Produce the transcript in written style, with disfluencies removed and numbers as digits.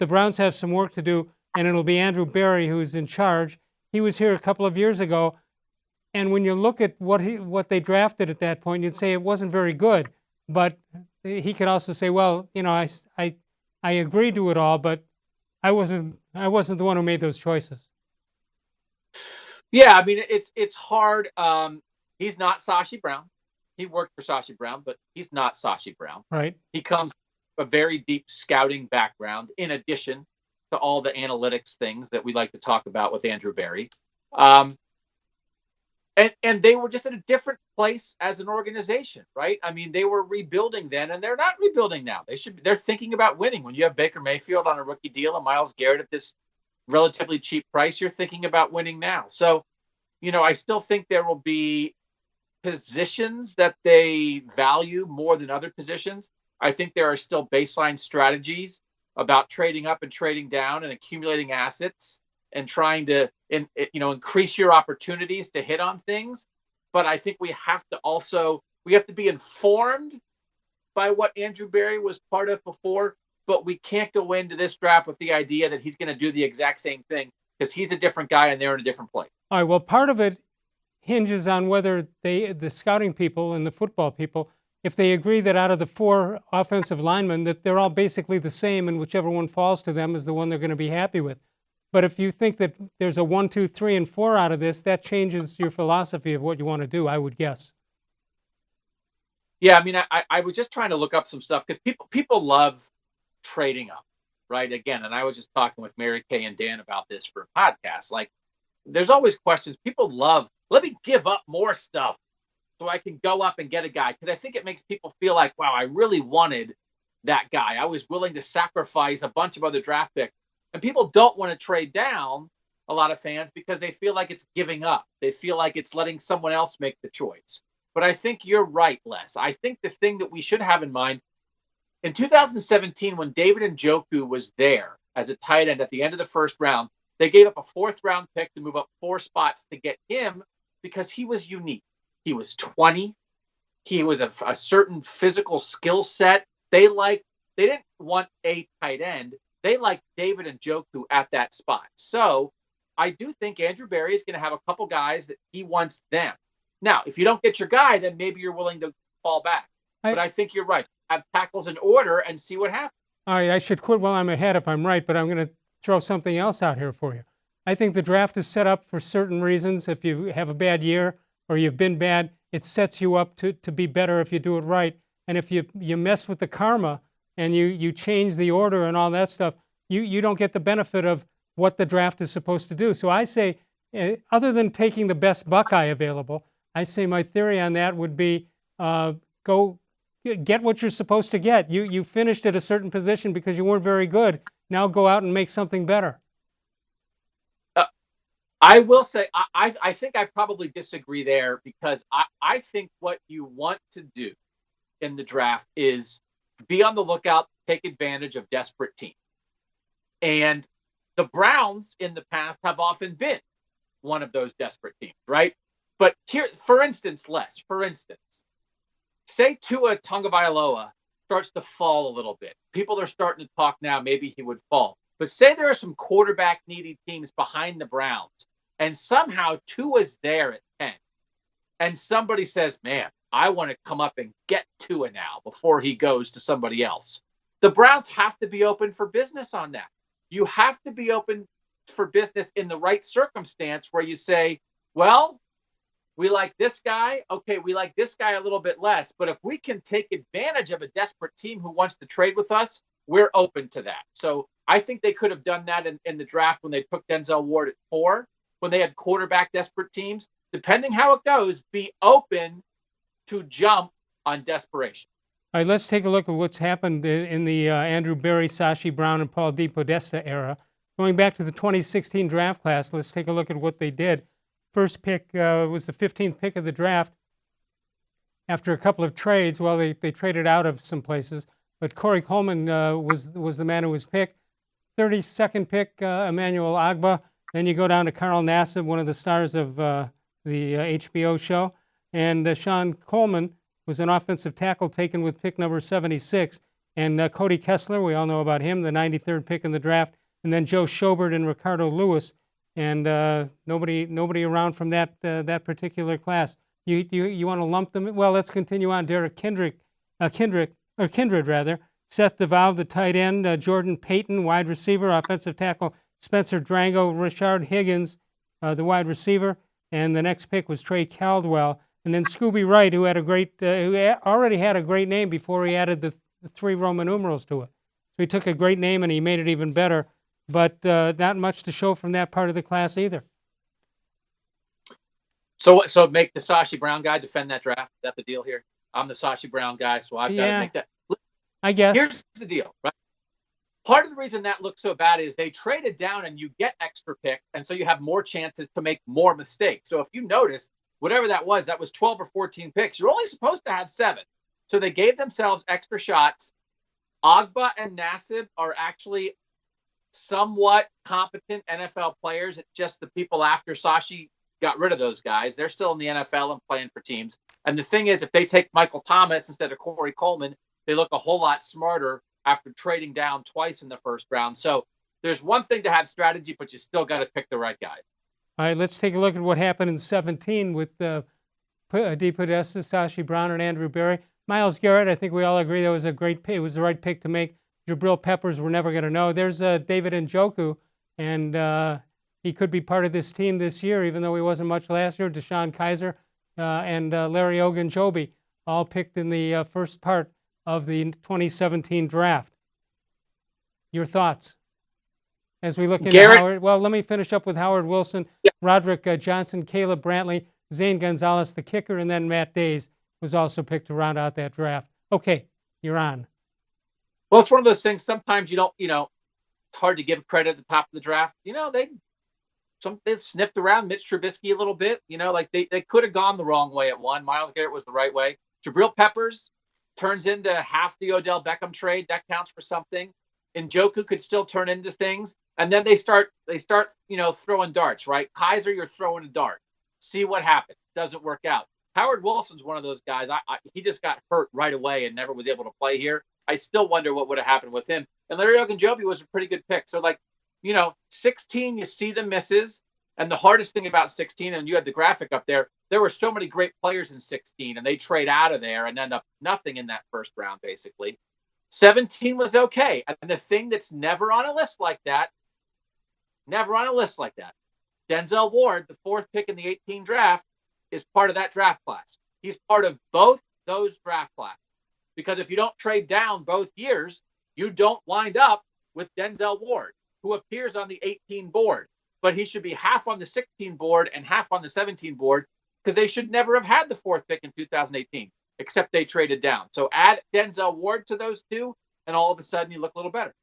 the Browns have some work to do, and it'll be Andrew Berry who's in charge. He was here a couple of years ago, and when you look at what they drafted at that point, you'd say it wasn't very good. But he could also say, well, I agreed to it all, but I wasn't the one who made those choices. Yeah, I mean, it's hard. He's not Sashi Brown. He worked for Sashi Brown, but he's not Sashi Brown. Right. He comes from a very deep scouting background, in addition to all the analytics things that we like to talk about with Andrew Berry. And they were just in a different place as an organization, right? I mean, they were rebuilding then, and they're not rebuilding now. They're thinking about winning. When you have Baker Mayfield on a rookie deal and myles-Garrett at this relatively cheap price, you're thinking about winning now. So, I still think there will be positions that they value more than other positions. I think there are still baseline strategies about trading up and trading down and accumulating assets and trying to increase your opportunities to hit on things. But I think we have to be informed by what Andrew Berry was part of before, but we can't go into this draft with the idea that he's going to do the exact same thing, because he's a different guy and they're in a different place. All right, well, part of it hinges on whether the scouting people and the football people, if they agree that out of the 4 offensive linemen, that they're all basically the same and whichever one falls to them is the one they're going to be happy with. But if you think that there's a 1, 2, 3, and 4 out of this, that changes your philosophy of what you want to do, I would guess. Yeah, I mean, I was just trying to look up some stuff because people love trading up, right? Again, and I was just talking with Mary Kay and Dan about this for a podcast. Like, there's always questions. People love, let me give up more stuff so I can go up and get a guy, because I think it makes people feel like, wow, I really wanted that guy. I was willing to sacrifice a bunch of other draft picks. And people don't want to trade down, a lot of fans, because they feel like it's giving up. They feel like it's letting someone else make the choice. But I think you're right, Les. I think the thing that we should have in mind, in 2017, when David-Njoku was there as a tight end at the end of the first round, they gave up a 4th-round pick to move up 4 spots to get him because he was unique. He was 20. He was a certain physical skill set. They didn't want a tight end. They liked David-Njoku at that spot. So I do think Andrew Berry is going to have a couple guys that he wants them. Now, if you don't get your guy, then maybe you're willing to fall back. But I think you're right. Have tackles in order and see what happens. All right, I should quit while I'm ahead if I'm right, but I'm going to throw something else out here for you. I think the draft is set up for certain reasons. If you have a bad year or you've been bad, it sets you up to be better if you do it right. And if you mess with the karma and you change the order and all that stuff, you don't get the benefit of what the draft is supposed to do. So I say, other than taking the best Buckeye available, I say my theory on that would be go get what you're supposed to get. You finished at a certain position because you weren't very good. Now go out and make something better. I will say, I think I probably disagree there, because I think what you want to do in the draft is be on the lookout, take advantage of desperate teams. And the Browns in the past have often been one of those desperate teams, right? But here, for instance, say Tua Tagovailoa starts to fall a little bit. People are starting to talk now, maybe he would fall. But say there are some quarterback-needy teams behind the Browns, and somehow Tua's there at 10, and somebody says, man, I want to come up and get Tua now before he goes to somebody else. The Browns have to be open for business on that. You have to be open for business in the right circumstance where you say, well, we like this guy. Okay, we like this guy a little bit less. But if we can take advantage of a desperate team who wants to trade with us, we're open to that. So I think they could have done that in the draft when they took Denzel-Ward at 4, when they had quarterback desperate teams. Depending how it goes, be open to jump on desperation. All right, let's take a look at what's happened in the Andrew Berry, Sashi Brown, and paul-depodesta era. Going back to the 2016 draft class, let's take a look at what they did. First pick was the 15th pick of the draft. After a couple of trades, well, they traded out of some places, but Corey-Coleman was the man who was picked. 32nd pick, Emmanuel Agba. Then you go down to Carl Nassib, one of the stars of the HBO show. And Sean Coleman was an offensive tackle taken with pick number 76. And Cody Kessler, we all know about him, the 93rd pick in the draft. And then Joe-Schobert and Ricardo Lewis. And nobody around from that particular class. You want to lump them? Well, let's continue on. Derek Kindred rather. Seth DeVal, the tight end. Jordan Payton, wide receiver. Offensive tackle Spencer Drango. Rashard-Higgins, the wide receiver. And the next pick was Trey Caldwell. And then Scooby Wright, who already had a great name before he added the 3 Roman numerals to it. So he took a great name and he made it even better. But not much to show from that part of the class either. So make the Sashi Brown guy defend that draft. Is that the deal here? I'm the Sashi Brown guy, so I've got to make that. I guess. Here's the deal, right? Part of the reason that looks so bad is they traded down and you get extra picks, and so you have more chances to make more mistakes. So if you notice, whatever that was 12 or 14 picks. You're only supposed to have 7. So they gave themselves extra shots. Agba and Nassib are actually somewhat competent NFL players. It's just the people after Sashi got rid of those guys. They're still in the NFL and playing for teams. And the thing is, if they take Michael Thomas instead of Corey-Coleman, they look a whole lot smarter after trading down twice in the first round. So there's one thing to have strategy, but you still got to pick the right guy. All right, let's take a look at what happened in 17 with depodesta, Sashi Brown, and Andrew Berry. Myles-Garrett, I think we all agree that was a great pick. It was the right pick to make. Jabrill-Peppers, we're never going to know. There's David-Njoku, and he could be part of this team this year, even though he wasn't much last year. Deshone-Kizer and Larry Ogunjobi, all picked in the first part of the 2017 draft. Your thoughts? As we look into Howard, well, let me finish up with Howard Wilson, Roderick Johnson, Caleb Brantley, Zane Gonzalez, the kicker, and then Matt Days was also picked to round out that draft. Okay, you're on. Well, it's one of those things. Sometimes you don't, it's hard to give credit at the top of the draft. They sniffed around Mitch Trubisky a little bit. They could have gone the wrong way at one. Myles-Garrett was the right way. Jabrill-Peppers turns into half the Odell Beckham trade. That counts for something. Njoku could still turn into things. And then they start, throwing darts, right? Kizer, you're throwing a dart. See what happens. Doesn't work out. Howard Wilson's one of those guys. He just got hurt right away and never was able to play here. I still wonder what would have happened with him. And Larry Ogunjobi was a pretty good pick. So 16, you see the misses. And the hardest thing about 16, and you had the graphic up there were so many great players in 16, and they trade out of there and end up nothing in that first round, basically. 17 was okay. And the thing that's never on a list like that, denzel-ward, the 4th pick in the 18 draft, is part of that draft class. He's part of both those draft classes. Because if you don't trade down both years, you don't wind up with Denzel-Ward, who appears on the 18 board. But he should be half on the 16 board and half on the 17 board, because they should never have had the 4th pick in 2018, except they traded down. So add Denzel-Ward to those two, and all of a sudden you look a little better.